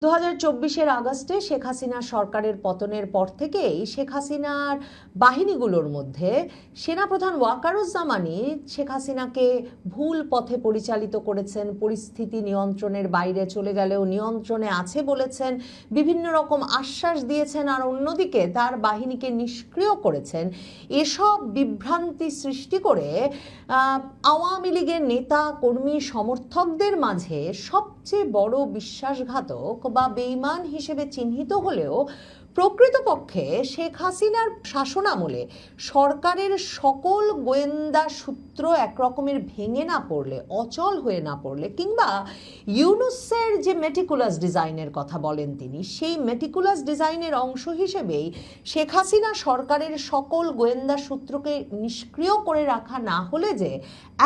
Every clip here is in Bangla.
2024-এর আগস্টে শেখ হাসিনা সরকারের পতনের পর থেকেই শেখ হাসিনার বাহিনীগুলোর মধ্যে সেনাপ্রধান ওয়াকারুজ্জামানই শেখ হাসিনাকে ভুল পথে পরিচালিত করেছেন, পরিস্থিতি নিয়ন্ত্রণের বাইরে চলে গেলেও নিয়ন্ত্রণে আছে বলেছেন, বিভিন্ন রকম আশ্বাস দিয়েছেন, আর অন্যদিকে তার বাহিনীকে নিষ্ক্রিয় করেছেন। এসব বিভ্রান্তি সৃষ্টি করে আওয়ামী লীগের নেতা কর্মী সমর্থকদের মাঝে সবচেয়ে বড় বিশ্বাসঘাতক বা বেঈমান হিসেবে চিহ্নিত হলেও প্রকৃতপক্ষে শেখ হাসিনার শাসনামলে সরকারের সকল গোয়েন্দা সূত্র একরকমের ভেঙে না পড়লে, অচল হয়ে না পড়লে, কিংবা ইউনুসের যে মেটিকুলাস ডিজাইনের কথা বলেন তিনি, সেই মেটিকুলাস ডিজাইনের অংশ হিসেবেই শেখ হাসিনা সরকারের সকল গোয়েন্দা সূত্রকে নিষ্ক্রিয় করে রাখা না হলে যে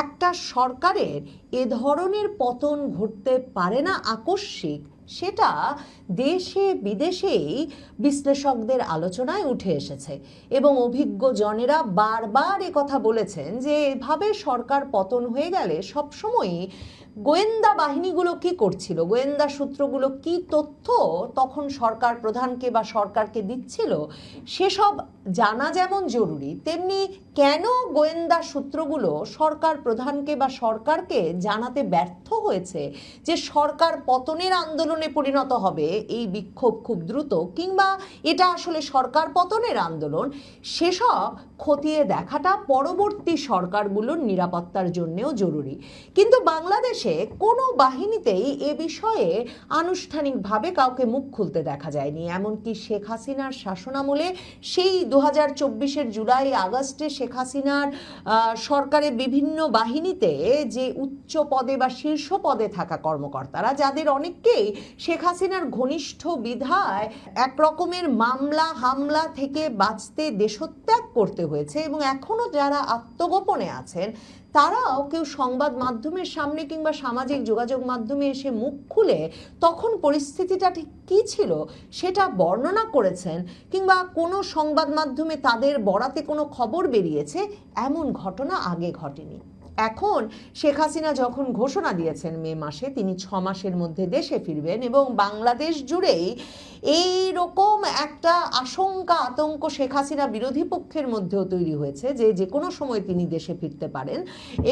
একটা সরকারের এ ধরনের পতন ঘটতে পারে না আকস্মিক, সেটা দেশে বিদেশেই বিশ্লেষকদের আলোচনায় উঠে এসেছে। এবং অভিজ্ঞ জনেরা বারবার কথা বলেছেন যে এভাবে সরকার পতন হয়ে গেলে সবসময়ই গোয়েন্দা বাহিনীগুলো কি করছিল, গোয়েন্দা সূত্রগুলো কি তথ্য তখন সরকার প্রধানকে বা সরকারকে দিচ্ছিল, সেসব জানা যেমন জরুরি, তেমনি কেন গোয়েন্দা সূত্রগুলো সরকার প্রধানকে বা সরকারকে জানাতে ব্যর্থ হয়েছে যে সরকার পতনের আন্দোলনে পরিণত হবে এই বিক্ষোভ খুব দ্রুত, কিংবা এটা আসলে সরকার পতনের আন্দোলন, সেসব খতিয়ে দেখাটা পরবর্তী সরকারগুলোর নিরাপত্তার জন্যও জরুরি। কিন্তু বাংলাদেশে কোনো বাহিনীতেই এ বিষয়ে আনুষ্ঠানিকভাবে কাউকে মুখ খুলতে দেখা যায়নি। এমনকি শেখ হাসিনার শাসনামলে সেই 2024-এর জুলাই আগস্টে শেখ হাসিনার সরকারের বিভিন্ন বাহিনীতে যে উচ্চ পদে বা শীর্ষ পদে থাকা কর্মকর্তারা, যাদের অনেককেই শেখ হাসিনার ঘনিষ্ঠ বিধায় একরকমের মামলা হামলা থেকে বাঁচতে দেশত্যাগ করতে হয়েছে, এবং এখনো যারা আত্মগোপনে আছেন তারাও কেউ সংবাদ মাধ্যমের সামনে কিংবা সামাজিক যোগাযোগ মাধ্যমে এসে মুখ খুলে তখন পরিস্থিতিটা ঠিক কী ছিল সেটা বর্ণনা করেছেন, কিংবা কোনো সংবাদ মাধ্যমে তাদের বরাতে কোনো খবর বেরিয়েছে, এমন ঘটনা আগে ঘটেনি। এখন শেখ হাসিনা যখন ঘোষণা দিয়েছেন মে মাসে তিনি 6 মাসের মধ্যে দেশে ফিরবেন, এবং বাংলাদেশ জুড়েই এই রকম একটা আশঙ্কা আতঙ্ক শেখ হাসিনা বিরোধী পক্ষের মধ্যেও তৈরি হয়েছে যে যে কোনো সময় তিনি দেশে ফিরতে পারেন,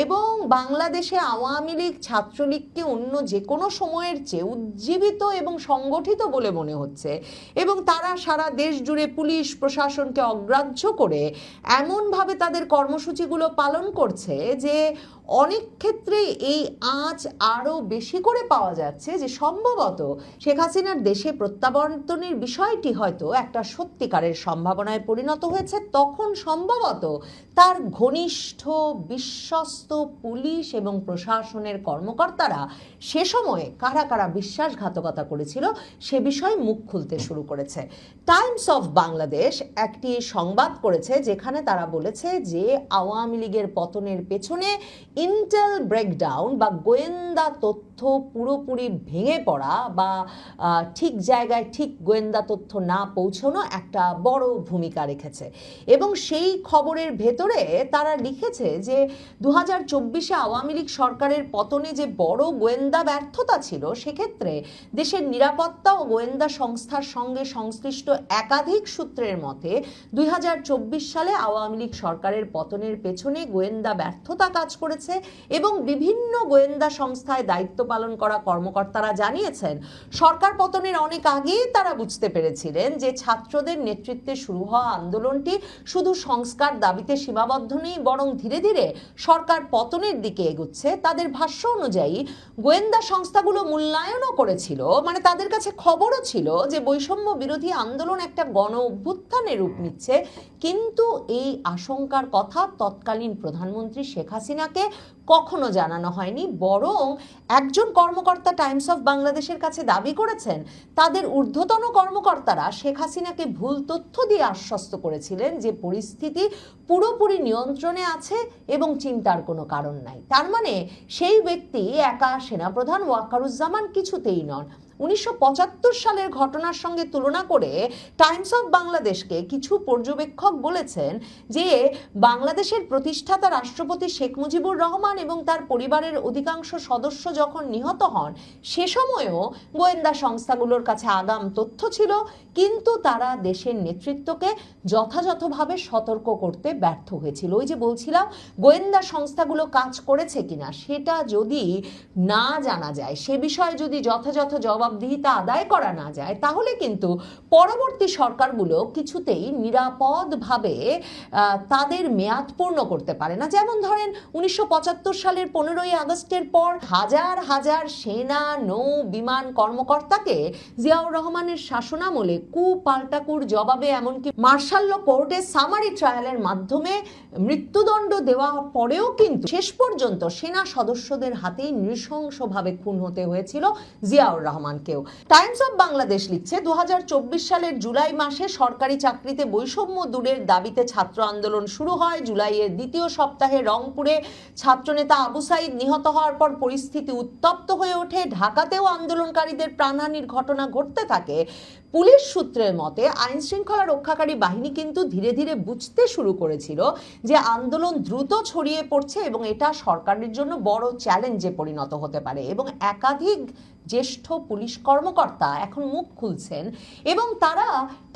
এবং বাংলাদেশে আওয়ামী লীগ ছাত্রলীগকে অন্য যে কোনো সময়ের চেয়ে উজ্জীবিত এবং সংগঠিত বলে মনে হচ্ছে, এবং তারা সারা দেশ জুড়ে পুলিশ প্রশাসনকে অগ্রাহ্য করে এমনভাবে তাদের কর্মসূচিগুলো পালন করছে যে অনেক ক্ষেত্রে এই আঁচ আরও বেশি করে পাওয়া যাচ্ছে যে সম্ভবত শেখ হাসিনার দেশে প্রত্যাবর্তনের বিষয়টি হয়তো একটা সত্যিকারের সম্ভাবনায় পরিণত হয়েছে। তখন সম্ভবত তার ঘনিষ্ঠ বিশ্বস্ত পুলিশ এবং প্রশাসনের কর্মকর্তারা সে সময়ে কারা কারা বিশ্বাসঘাতকতা করেছিল সে বিষয়ে মুখ খুলতে শুরু করেছে। টাইমস অফ বাংলাদেশ একটি সংবাদ করেছে যেখানে তারা বলেছে যে আওয়ামী লীগের পতনের পেছনে ইন্টেল ব্রেকডাউন বা গোয়েন্দা তথ্য পুরোপুরি ভেঙে পড়া বা ঠিক জায়গায় ঠিক গোয়েন্দা তথ্য না পৌঁছানো একটা বড় ভূমিকা রেখেছে। এবং সেই খবরের ভেতরে তারা লিখেছে যে 2024-এ আওয়ামী লীগ সরকারের পতনে যে বড় গোয়েন্দা ব্যর্থতা ছিল, সেক্ষেত্রে দেশের নিরাপত্তা ও গোয়েন্দা সংস্থার সঙ্গে সংশ্লিষ্ট একাধিক সূত্রের মতে 2024 সালে আওয়ামী লীগ সরকারের পতনের পেছনে গোয়েন্দা ব্যর্থতা কাজ করেছে, এবং বিভিন্ন গোয়েন্দা সংস্থায় দায়িত্ব পালন করা কর্মকর্তারা জানিয়েছেন সরকার পতনের অনেক আগেই তারা বুঝতে পেরেছিলেন যে ছাত্রদের নেতৃত্বে শুরু হওয়া আন্দোলনটি শুধু সংস্কার দাবিতে সীমাবদ্ধ নেই, বরং ধীরে ধীরে সরকার পতনের দিকে এগুচ্ছে। তাদের ভাষ্য অনুযায়ী গোয়েন্দা সংস্থাগুলো মূল্যায়নও করেছিল, মানে তাদের কাছে খবরও ছিল যে বৈষম্য বিরোধী আন্দোলন একটা গণ অভ্যুত্থানের রূপ নিচ্ছে, কিন্তু এই আশঙ্কার কথা তৎকালীন প্রধানমন্ত্রী শেখ হাসিনাকে কখনো জানানো হয়নি। বরং একজন কর্মকর্তা টাইমস অফ বাংলাদেশের কাছে দাবি করেছেন তাদের ঊর্ধ্বতন কর্মকর্তারা শেখ হাসিনাকে ভুল তথ্য দিয়ে আশ্বস্ত করেছিলেন যে পরিস্থিতি পুরোপুরি নিয়ন্ত্রণে আছে এবং চিন্তার কোনো কারণ নাই। তার মানে সেই ব্যক্তি একা সেনাপ্রধান ওয়াকারুজ্জামান কিছুতেই নন। 1975 সালের ঘটনার সঙ্গে তুলনা করে টাইমস অফ বাংলাদেশকে কিছু পর্যবেক্ষক বলেছেন যে বাংলাদেশের প্রতিষ্ঠাতা রাষ্ট্রপতি শেখ মুজিবুর রহমান এবং তার পরিবারের অধিকাংশ সদস্য যখন নিহত হন সে সময়ও গোয়েন্দা সংস্থাগুলোর কাছে আগাম তথ্য ছিল, কিন্তু তারা দেশের নেতৃত্বকে যথাযথভাবে সতর্ক করতে ব্যর্থ হয়েছিল। ওই যে বলছিলাম, গোয়েন্দা সংস্থাগুলো কাজ করেছে কিনা সেটা যদি না জানা যায়, সে বিষয়ে যদি যথাযথ জবাবদিহিতা আদায় করা না যায়, তাহলে কিন্তু পরবর্তী সরকারগুলো কিছুতেই নিরাপদভাবে তাদের মেয়াদ পূর্ণ করতে পারে না। যেমন ধরেন 1975 সালের 15ই আগস্টের পর হাজার হাজার সেনা, নৌ, বিমান কর্মকর্তাকে জিয়াউর রহমানের শাসনামলে পাল্টাকুর জবাবে এমনকি মার্শাল ল কোর্টে সামারি ট্রায়ালের মাধ্যমে মৃত্যুদণ্ড দেওয়া পরেও কিন্তু শেষ পর্যন্ত সেনা সদস্যদের হাতেই নৃশংসভাবে খুন হতে হয়েছিল জিয়াউর রহমানকেও। টাইমস অফ বাংলাদেশ লিখছে 2024 সালের জুলাই মাসে সরকারি চাকরিতে বৈষম্য দূরের দাবিতে ছাত্র আন্দোলন শুরু হয়। জুলাইয়ের দ্বিতীয় সপ্তাহে রংপুরে ছাত্রনেতা আবু সাইদ নিহত হওয়ার পর পরিস্থিতি উত্তপ্ত হয়ে ওঠে। ঢাকাতেও আন্দোলনকারীদের প্রাণহানির ঘটনা ঘটতে থাকে। পুলিশ সূত্রের মতে আইন শৃঙ্খলা রক্ষাকারী বাহিনী কিন্তু ধীরে ধীরে বুঝতে শুরু করেছিল যে আন্দোলন দ্রুত ছড়িয়ে পড়ছে এবং এটা সরকারের জন্য বড় চ্যালেঞ্জে পরিণত হতে পারে, এবং একাধিক জ্যেষ্ঠ পুলিশ কর্মকর্তা এখন মুখ খুলছেন এবং তারা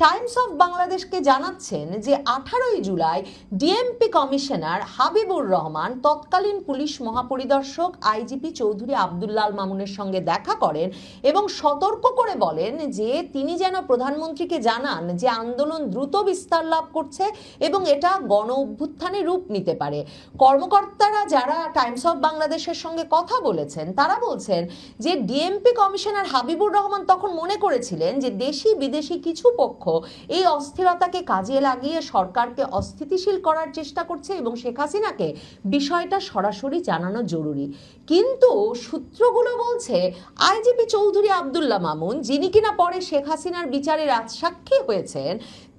টাইমস অফ বাংলাদেশকে জানাচ্ছেন যে 18ই জুলাই ডিএমপি কমিশনার হাবিবুর রহমান তৎকালীন পুলিশ মহাপরিদর্শক আইজিপি চৌধুরী আব্দুল্লাল মামুনের সঙ্গে দেখা করেন এবং সতর্ক করে বলেন যে তিনি যেন প্রধানমন্ত্রীকে জানান যে আন্দোলন দ্রুত বিস্তার লাভ করছে এবং এটা গণ অভ্যুত্থানে রূপ নিতে পারে। কর্মকর্তারা যারা টাইমস অফ বাংলাদেশের সঙ্গে কথা বলেছেন তারা বলছেন যে ডিএমপি কমিশনার হাবিবুর রহমান তখন মনে করেছিলেন যে দেশি বিদেশি কিছু পক্ষ এই অস্থিরতাকে কাজে লাগিয়ে সরকারকে অস্থিতিশীল করার চেষ্টা করছে এবং শেখ হাসিনাকে বিষয়টা সরাসরি জানানো জরুরি। কিন্তু সূত্রগুলো বলছে আইজিপি চৌধুরী আব্দুল্লাহ মামুন, যিনি কিনা পরে শেখ হাসিনার বিচারে রাজসাক্ষী হয়েছেন,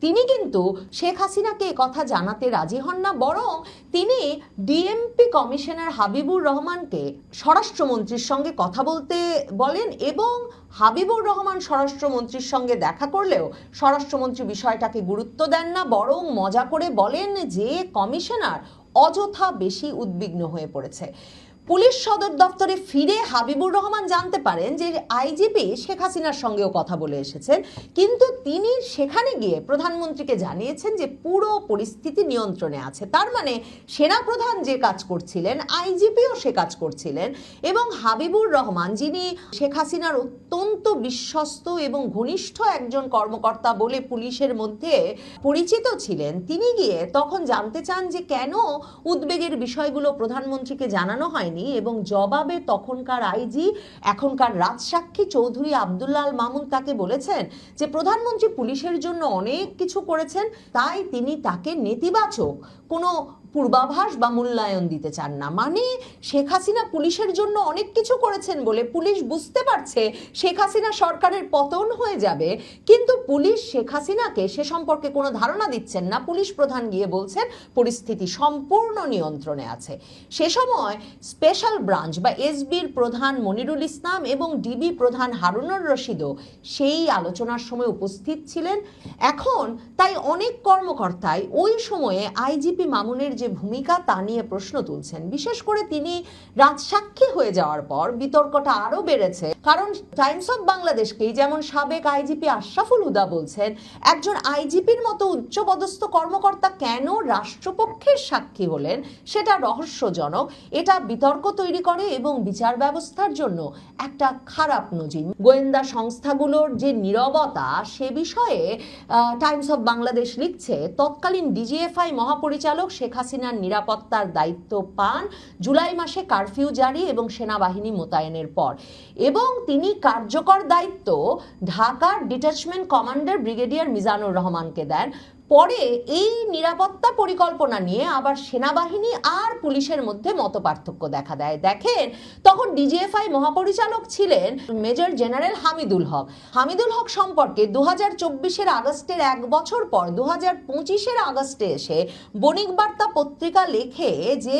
তিনি কিন্তু শেখ হাসিনাকে কথা জানাতে রাজি হন না, বরং তিনি ডিএমপি কমিশনার হাবিবুর রহমানকে স্বরাষ্ট্রমন্ত্রীর সঙ্গে কথা বলতে বলেন এবং হাবিবুর রহমান স্বরাষ্ট্রমন্ত্রীর সঙ্গে দেখা করলেও স্বরাষ্ট্রমন্ত্রী বিষয়টাকে গুরুত্ব দেন না, বরং মজা করে বলেন যে কমিশনার অযথা বেশি উদ্বিগ্ন হয়ে পড়েছে। পুলিশ সদর দপ্তরে ফিরে হাবিবুর রহমান জানতে পারেন যে আইজিপি শেখ হাসিনার সঙ্গেও কথা বলে এসেছেন, কিন্তু তিনি সেখানে গিয়ে প্রধানমন্ত্রীকে জানিয়েছেন যে পুরো পরিস্থিতি নিয়ন্ত্রণে আছে। তার মানে সেনাপ্রধান যে কাজ করছিলেন আইজিপিও সে কাজ করছিলেন, এবং হাবিবুর রহমান, যিনি শেখ হাসিনার অত্যন্ত বিশ্বস্ত এবং ঘনিষ্ঠ একজন কর্মকর্তা বলে পুলিশের মধ্যে পরিচিত ছিলেন, তিনি গিয়ে তখন জানতে চান যে কেন উদ্বেগের বিষয়গুলো প্রধানমন্ত্রীকে জানানো হয়নি, এবং জবাবে তখনকার আইজি এখনকার রাজসাক্ষী চৌধুরী আব্দুল্লাল মামুন তাকে বলেছেন যে প্রধানমন্ত্রী পুলিশের জন্য অনেক কিছু করেছেন, তাই তিনি তাকে নেতিবাচক কোনো পূর্বাভাস বা মূল্যায়ন দিতে চান না। মানে শেখ হাসিনা পুলিশের জন্য অনেক কিছু করেছেন বলে পুলিশ বুঝতে পারছে শেখ হাসিনা সরকারের পতন হয়ে যাবে, কিন্তু পুলিশ শেখ হাসিনাকে সে সম্পর্কে কোনো ধারণা দিচ্ছেন না। পুলিশ প্রধান গিয়ে বলছেন পরিস্থিতি সম্পূর্ণ নিয়ন্ত্রণে আছে। সে সময় স্পেশাল ব্রাঞ্চ বা এসবির প্রধান মনিরুল ইসলাম এবং ডিবি প্রধান হারুনুর রশিদও সেই আলোচনার সময় উপস্থিত ছিলেন। এখন তাই অনেক কর্মকর্তাই ওই সময়ে আইজিপি মামুনের যে ভূমিকা তা নিয়ে প্রশ্ন তুলছেন। বিশেষ করে তিনি রাজসাক্ষী হয়ে যাওয়ার পর বিতর্কটা আরো বেড়েছে, কারণ টাইমস অফ বাংলাদেশকেই যেমন সাবেক আইজিপি আশরাফুল হুদা বলছেন একজন আইজিপির মতো উচ্চপদস্থ কর্মকর্তা কেন রাষ্ট্রপক্ষের সাক্ষী হলেন সেটা রহস্যজনক। এটা বিতর্ক তৈরি করে এবং বিচার ব্যবস্থার জন্য একটা খারাপ নজির। গোয়েন্দা সংস্থাগুলোর যে নীরবতা সে বিষয়ে টাইমস অফ বাংলাদেশ লিখছে তৎকালীন ডিজিএফআই মহাপরিচালক শেখ হাসিনার নিরাপত্তার দায়িত্ব পান জুলাই মাসে কারফিউ জারি এবং সেনাবাহিনী মোতায়েনের পর, এবং তিনি কার্যকর দায়িত্ব ঢাকার ডিটাচমেন্ট কমান্ডার ব্রিগেডিয়ার মিজানুর রহমানকে দেন। পরে এই নিরাপত্তা পরিকল্পনা নিয়ে আবার সেনাবাহিনী আর পুলিশের মধ্যে মতপার্থক্য দেখা দেয়। দেখেন, তখন ডিজিএফআই মহাপরিচালক ছিলেন মেজর জেনারেল হামিদুল হক। হামিদুল হক সম্পর্কে 2024-এর আগস্টের এক বছর পর 2025-এর আগস্টে এসে বণিক বার্তা পত্রিকা লেখে যে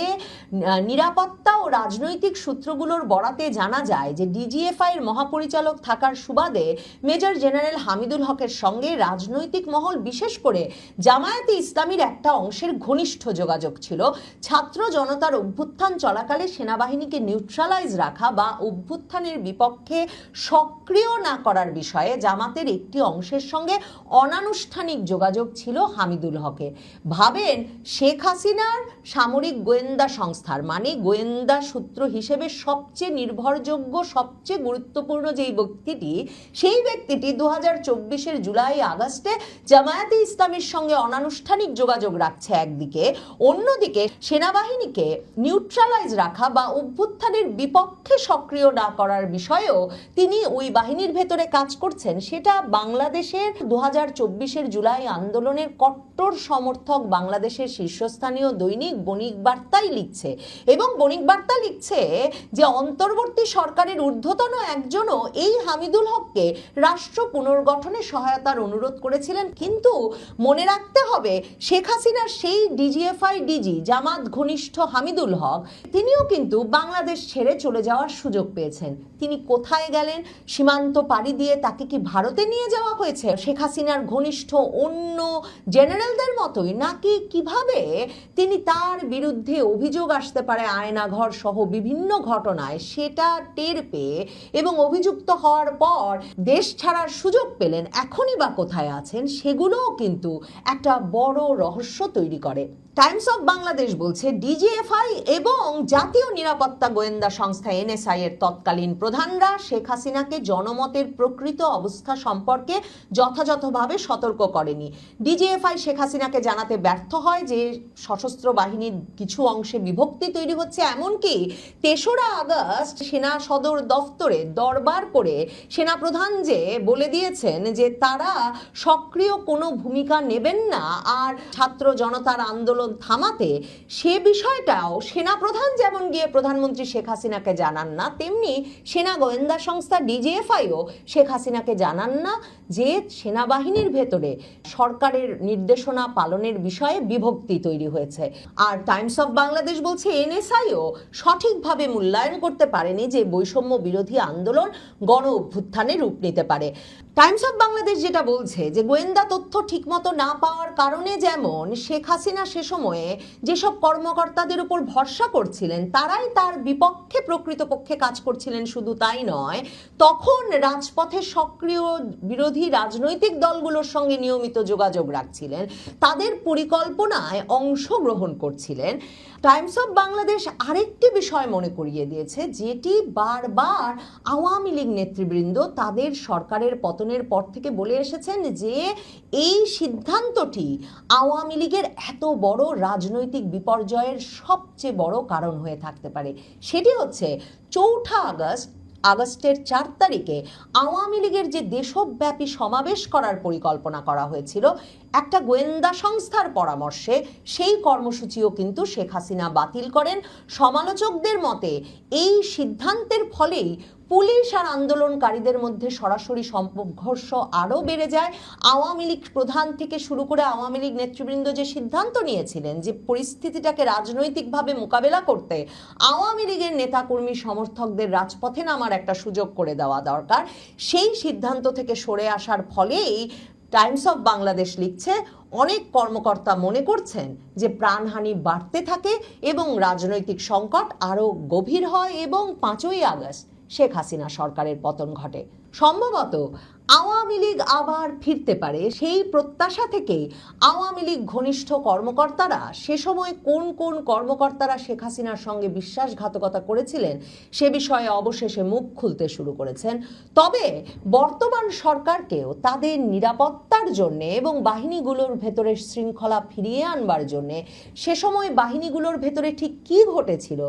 নিরাপত্তা ও রাজনৈতিক সূত্রগুলোর বরাতে জানা যায় যে ডিজিএফআই এর মহাপরিচালক থাকার সুবাদে মেজর জেনারেল হামিদুল হকের সঙ্গে রাজনৈতিক মহল, বিশেষ করে জামায়াতে ইসলামীর একটা অংশের ঘনিষ্ঠ যোগাযোগ ছিল। ছাত্র জনতার অভ্যুত্থান চলাকালে সেনাবাহিনীকে নিউট্রালাইজ রাখা বা অভ্যুত্থানের বিপক্ষে সক্রিয় না করার বিষয়ে জামাতের একটি অংশের সঙ্গে অনানুষ্ঠানিক যোগাযোগ ছিল হামিদুল হকের। ভাবেন, শেখ হাসিনার সামরিক গোয়েন্দা সংস্থার মানে গোয়েন্দা সূত্র হিসেবে সবচেয়ে নির্ভরযোগ্য, সবচেয়ে গুরুত্বপূর্ণ যেই ব্যক্তিটি, সেই ব্যক্তিটি 2024-এর জুলাই আগস্টে জামায়াতে ইসলামীর সঙ্গে অনানুষ্ঠানিক যোগাযোগ রাখছে একদিকে, অন্যদিকে সেনাবাহিনীকে নিউট্রালাইজ রাখা বা অভ্যুত্থানের বিপক্ষে সক্রিয় না করার বিষয়েও তিনি ওই বাহিনীর ভেতরে কাজ করছেন। সেটা বাংলাদেশের 2024-এর জুলাই আন্দোলনের কট্টর সমর্থক বাংলাদেশের শীর্ষস্থানীয় দৈনিক বণিক বার্তাই লিখছে। এবং বণিক বার্তা লিখছে যে অন্তর্বর্তী সরকারের ঊর্ধ্বতন একজনও এই হামিদুল হককে রাষ্ট্র পুনর্গঠনে সহায়তার অনুরোধ করেছিলেন। কিন্তু মনে রাখতে হবে, শেখ হাসিনার সেই ডিজিএফআই ডিজি জামাত ঘনিষ্ঠ হামিদুল হক, তিনিও কিন্তু বাংলাদেশ ছেড়ে চলে যাওয়ার সুযোগ পেয়েছেন। তিনি কোথায় গেলেন? সীমান্ত পাড়ি দিয়ে তাকে কি ভারতে নিয়ে যাওয়া হয়েছে শেখ হাসিনার ঘনিষ্ঠ অন্য জেনারেলদের মতোই, নাকি কিভাবে তিনি তার বিরুদ্ধে অভিযোগ আসতে পারে আয়নাঘর সহ বিভিন্ন ঘটনায় সেটা টের পেয়ে এবং অভিযুক্ত হওয়ার পর দেশ ছাড়ার সুযোগ পেলেন, এখনই বা কোথায় আছেন, সেগুলোও কিন্তু একটা বড় রহস্য তৈরি করে। টাইমস অফ বাংলাদেশ বলছে, ডিজিএফআই এবং জাতীয় নিরাপত্তা গোয়েন্দা সংস্থা এনএসআই এর তৎকালীন প্রধানরা শেখ হাসিনাকে জনমতের প্রকৃত অবস্থা সম্পর্কে যথাযথভাবে সতর্ক করেনি। ডিজিএফআই শেখ হাসিনাকে জানাতে ব্যর্থ হয় যে সশস্ত্র বাহিনীর কিছু অংশে বিভক্তি তৈরি হচ্ছে। এমনকি 3রা আগস্ট সেনা সদর দফতরে দরবার করে সেনাপ্রধান যে বলে দিয়েছেন যে তারা সক্রিয় কোনো ভূমিকা নেবেন না আর ছাত্র জনতার আন্দোলন থামাতে, সে বিষয়টাও সেনাপ্রধান যেমন গিয়ে প্রধানমন্ত্রী শেখ হাসিনাকে জানান না, তেমনি সেনা গোয়েন্দা সংস্থা ডিজিএফআইও শেখ হাসিনাকে জানান না যে সেনাবাহিনীর ভেতরে সরকারের নির্দেশনা পালনের বিষয়ে বিভক্তি তৈরি হয়েছে। আর টাইমস অফ বাংলাদেশ বলছে এনএসআইও সঠিকভাবে মূল্যায়ন করতে পারেনি যে বৈষম্য বিরোধী আন্দোলন গণ অভ্যুত্থানে রূপ নিতে পারে। টাইমস অফ বাংলাদেশ যেটা বলছে যে গোয়েন্দা তথ্য ঠিকমতো না পাওয়ার কারণে যেমন শেখ হাসিনা সে সময়ে যেসব কর্মকর্তাদের উপর ভরসা করছিলেন তারাই তার বিপক্ষে প্রকৃতপক্ষে কাজ করছিলেন, শুধু তাই নয়, তখন রাজপথে সক্রিয় বিরোধী রাজনৈতিক দলগুলোর সঙ্গে নিয়মিত যোগাযোগ রাখছিলেন, তাদের পরিকল্পনায় অংশগ্রহণ করছিলেন। টাইমস অফ বাংলাদেশ আরেকটি বিষয় মনে করিয়ে দিয়েছে, যেটি বারবার আওয়ামী লীগ নেতৃবৃন্দ তাদের সরকারের পতনের পর থেকে বলে এসেছেন যে এই সিদ্ধান্তটি আওয়ামী লীগের এত বড় রাজনৈতিক বিপর্যয়ের সবচেয়ে বড় কারণ হয়ে থাকতে পারে। সেটি হচ্ছে 4 আগস্টের 4 তারিখে আওয়ামী লীগের যে দেশব্যাপী সমাবেশ করার পরিকল্পনা করা হয়েছিল একটা গোয়েন্দা সংস্থার পরামর্শে, সেই কর্মসূচিও কিন্তু শেখ হাসিনা বাতিল করেন। সমালোচকদের মতে এই সিদ্ধান্তের ফলেই পুলিশ আর আন্দোলনকারীদের মধ্যে সরাসরি সংঘর্ষ আরও বেড়ে যায়। আওয়ামী লীগ প্রধান থেকে শুরু করে আওয়ামী লীগ নেতৃবৃন্দ যে সিদ্ধান্ত নিয়েছিলেন যে পরিস্থিতিটাকে রাজনৈতিকভাবে মোকাবেলা করতে আওয়ামী লীগের নেতাকর্মী সমর্থকদের রাজপথে নামার একটা সুযোগ করে দেওয়া দরকার, সেই সিদ্ধান্ত থেকে সরে আসার ফলেই টাইমস অফ বাংলাদেশ লিখছে অনেক কর্মকর্তা মনে করছেন যে প্রাণহানি বাড়তে থাকে এবং রাজনৈতিক সংকট আরও গভীর হয় এবং 5ই আগস্ট শেখ হাসিনা সরকারের পতন ঘটে। সম্ভবত আওয়ামী লীগ আবার ফিরতে পারে, সেই প্রত্যাশা থেকেই আওয়ামী লীগ ঘনিষ্ঠ কর্মকর্তারা সে সময় কোন কোন কর্মকর্তারা শেখ হাসিনার সঙ্গে বিশ্বাসঘাতকতা করেছিলেন সে বিষয়ে অবশেষে মুখ খুলতে শুরু করেছেন। তবে বর্তমান সরকারকেও তাদের নিরাপত্তার জন্য এবং বাহিনীগুলোর ভেতরে শৃঙ্খলা ফিরিয়ে আনবার জন্য সে সময় বাহিনীগুলোর ভেতরে ঠিক কী ঘটেছিল,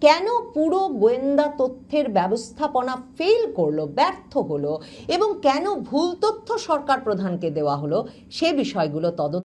কেন পুরো গোয়েন্দা তথ্যের ব্যবস্থাপনা ফেল করলো, ব্যর্থ হলো এবং কেন ভুল তথ্য সরকার প্রধানকে দেওয়া হলো, সে বিষয়গুলো তদন্ত